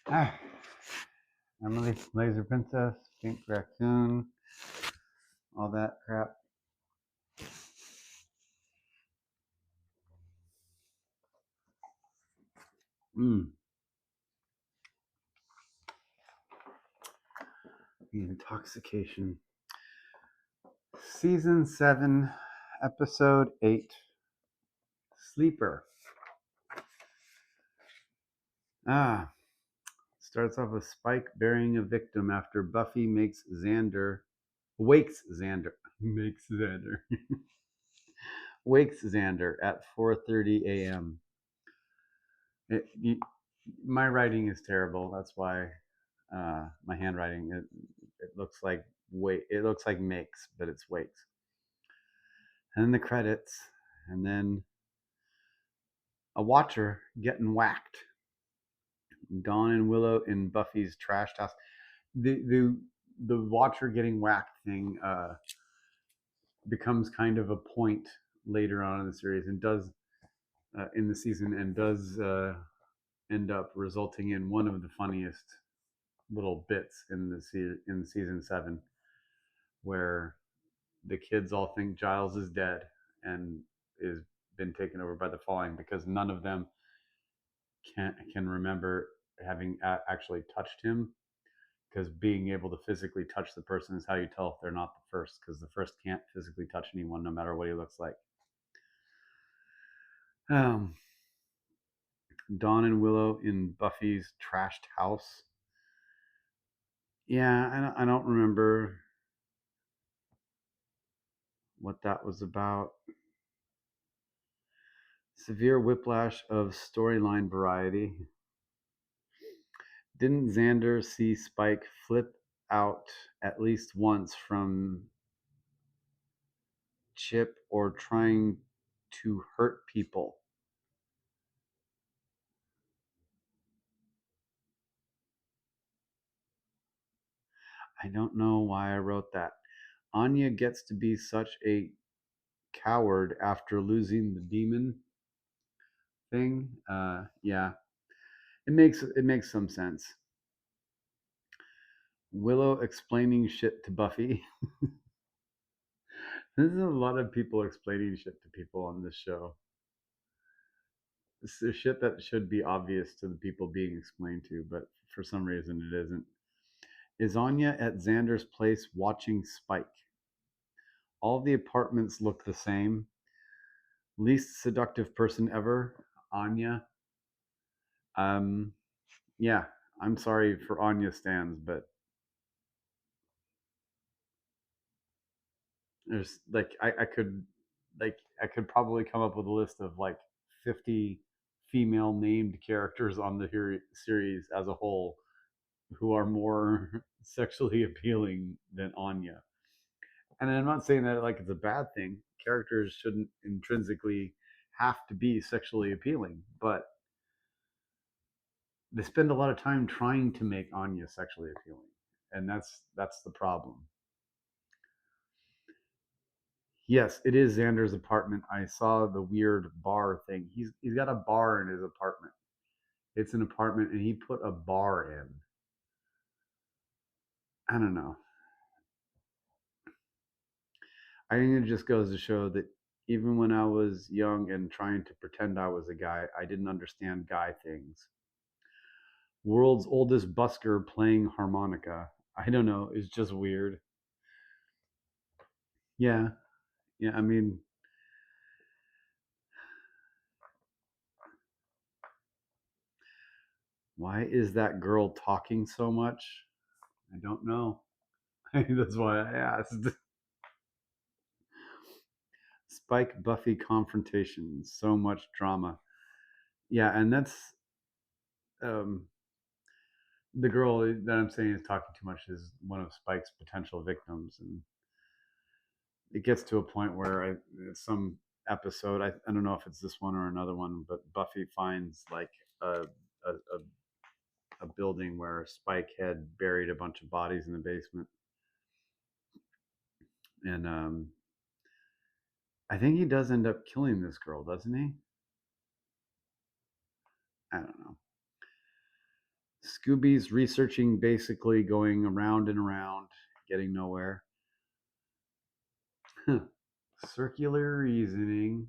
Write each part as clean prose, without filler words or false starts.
Ah, Emily, Laser Princess, Pink Raccoon, all that crap. The intoxication. Season 7, Episode 8, Sleeper. Starts off with Spike burying a victim after Buffy wakes Xander, wakes Xander at 4:30 a.m. My writing is terrible. That's why my handwriting it looks like it looks like makes, but it's wakes. And then the credits, and then a watcher getting whacked. Dawn and Willow in Buffy's trashed house. The watcher getting whacked thing becomes kind of a point later on in the series, and does in the season, and does end up resulting in one of the funniest little bits in season 7, where the kids all think Giles is dead and is been taken over by the Falling, because none of them can remember having actually touched him, because being able to physically touch the person is how you tell if they're not the first, because the first can't physically touch anyone no matter what he looks like. um, Dawn and Willow in Buffy's trashed house. Yeah, I don't remember what that was about. Severe whiplash of storyline variety. Didn't Xander see Spike flip out at least once from Chip or trying to hurt people? I don't know why I wrote that. Anya gets to be such a coward after losing the demon thing. Yeah, it makes some sense. Willow explaining shit to Buffy. There's a lot of people explaining shit to people on this show. This is shit that should be obvious to the people being explained to, but for some reason it isn't. Is Anya at Xander's place watching Spike? All the apartments look the same. Least seductive person ever, Anya. Um, yeah, I'm sorry for Anya stands, but there's I could probably come up with a list of like 50 female named characters on the series as a whole who are more sexually appealing than Anya. And I'm not saying that like it's a bad thing. Characters shouldn't intrinsically have to be sexually appealing, but they spend a lot of time trying to make Anya sexually appealing, and that's the problem. Yes, it is Xander's apartment. I saw the weird bar thing. He's got a bar in his apartment. It's an apartment, and he put a bar in. I don't know. I think it just goes to show that even when I was young and trying to pretend I was a guy, I didn't understand guy things. World's oldest busker playing harmonica. I don't know. It's just weird. Yeah, yeah. I mean, why is that girl talking so much? I don't know. That's why I asked. Spike Buffy confrontation. So much drama. Yeah, and that's um, the girl that I'm saying is talking too much is one of Spike's potential victims, and it gets to a point where some episode, I don't know if it's this one or another one, but Buffy finds like a building where Spike had buried a bunch of bodies in the basement, and I think he does end up killing this girl, doesn't he? I don't know. Scooby's researching, basically going around and around, getting nowhere. Circular reasoning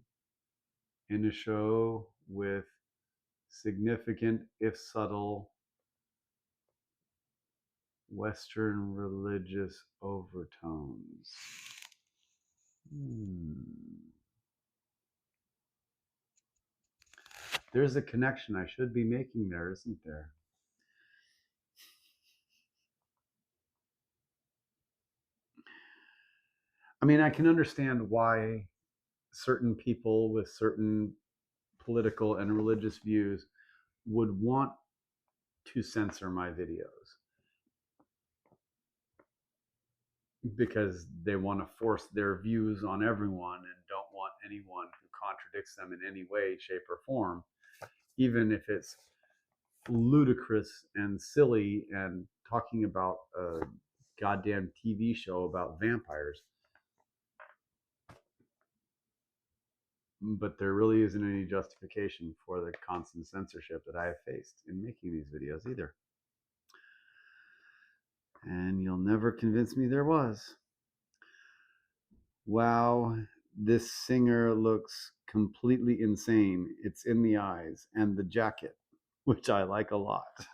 in a show with significant, if subtle, Western religious overtones. There's a connection I should be making there, isn't there? I mean, I can understand why certain people with certain political and religious views would want to censor my videos because they want to force their views on everyone and don't want anyone who contradicts them in any way, shape, or form, even if it's ludicrous and silly and talking about a goddamn TV show about vampires. But there really isn't any justification for the constant censorship that I have faced in making these videos either. And you'll never convince me there was. Wow, this singer looks completely insane. It's in the eyes and the jacket, which I like a lot.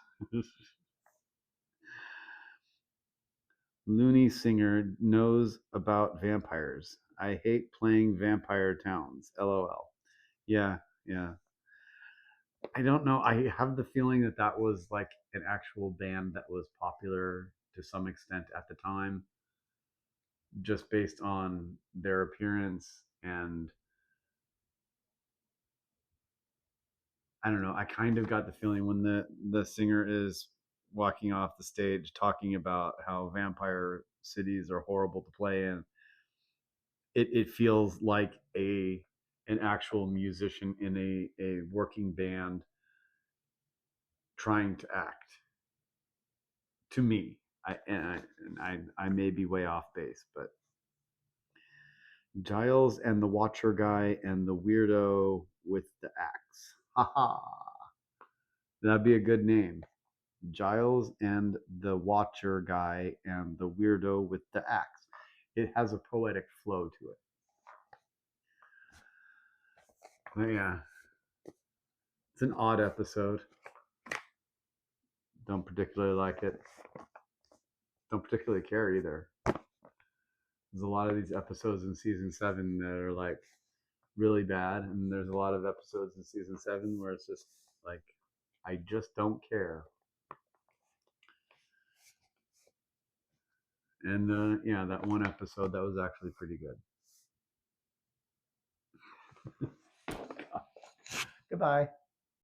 Loony singer knows about vampires. I hate playing vampire towns. LOL. Yeah, yeah. I don't know. I have the feeling that that was like an actual band that was popular to some extent at the time, just based on their appearance. And I don't know. I kind of got the feeling when the singer is walking off the stage talking about how vampire cities are horrible to play in. It feels like an actual musician in a working band trying to act. To me, I may be way off base, but Giles and the Watcher guy and the weirdo with the axe. Haha, that'd be a good name. Giles and the Watcher guy and the weirdo with the axe. It has a poetic flow to it. But yeah, it's an odd episode. Don't particularly like it. Don't particularly care either. There's a lot of these episodes in season 7 that are like really bad, and there's a lot of episodes in season 7 where it's just like I just don't care. And yeah, that one episode that was actually pretty good. Goodbye.